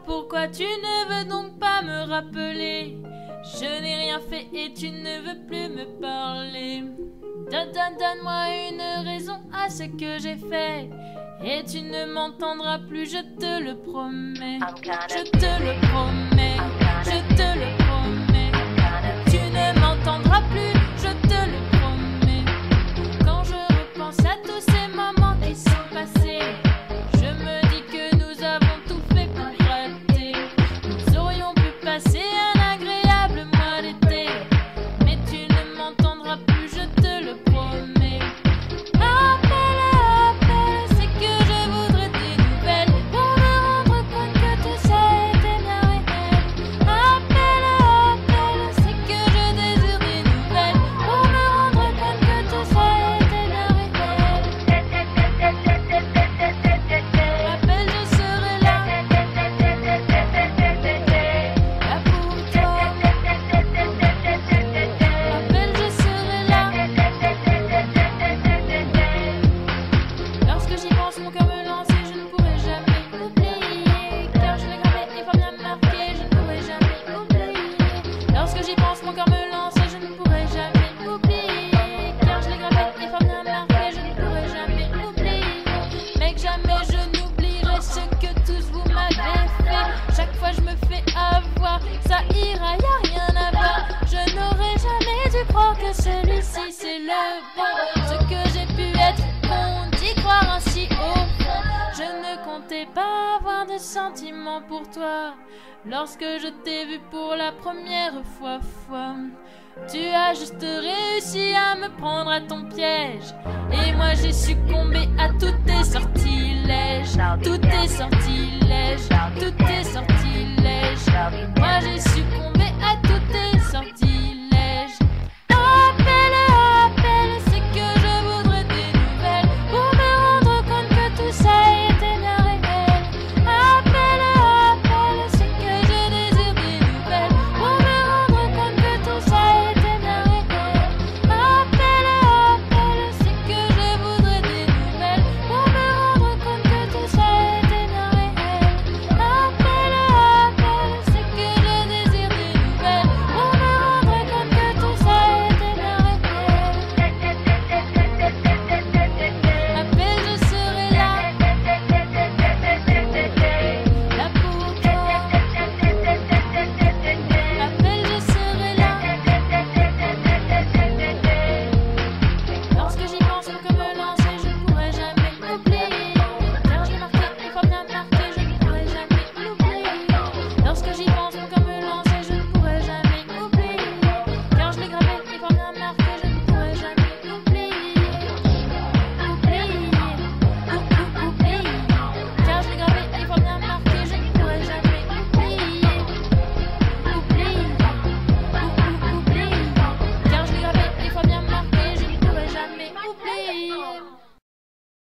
Pourquoi tu ne veux donc pas me rappeler? Je n'ai rien fait et tu ne veux plus me parler. Donne-moi une raison à ce que j'ai fait et tu ne m'entendras plus, je te le promets. Je te le promets, je te le promets. Tu ne m'entendras plus, je te le promets. Quand je repense à tous ces moments qui sont passés, je me dis que nous avons tout fait pour rater. Nous aurions pu passer un agréable mois d'été, mais tu ne m'entendras plus, je te le promets. Appelle, c'est que je voudrais des nouvelles pour me rendre compte que tout ça était bien réel. Appelle, c'est que je désire des nouvelles pour me rendre compte que tout ça était bien réel. Appelle, je serai là pour toi. Appelle, je serai là. Lorsque j'y pense, mon cœur me lance et je ne pourrai jamais l'oublier, car je l'ai gravé et pas bien marqué, je ne pourrai jamais l'oublier. Lorsque j'y pense, mon cœur me lance et je ne pourrai jamais l'oublier, car je l'ai gravé et pas bien marqué, je ne pourrai jamais l'oublier. Mais que jamais je n'oublierai ce que tous vous m'avez fait. Chaque fois je me fais avoir, ça ira, y a rien à voir. Je n'aurais jamais dû croire que celui-ci c'est le bon. Ce que j'ai pu être, on d'y croire ainsi au fond. Je ne comptais pas avoir de sentiments pour toi. Lorsque je t'ai vu pour la première fois, tu as juste réussi à me prendre à ton piège. Et moi j'ai succombé à tous tes sortilèges. Tous tes sortilèges, tous tes sortilèges. Moi j'ai succombé à tous tes sortilèges.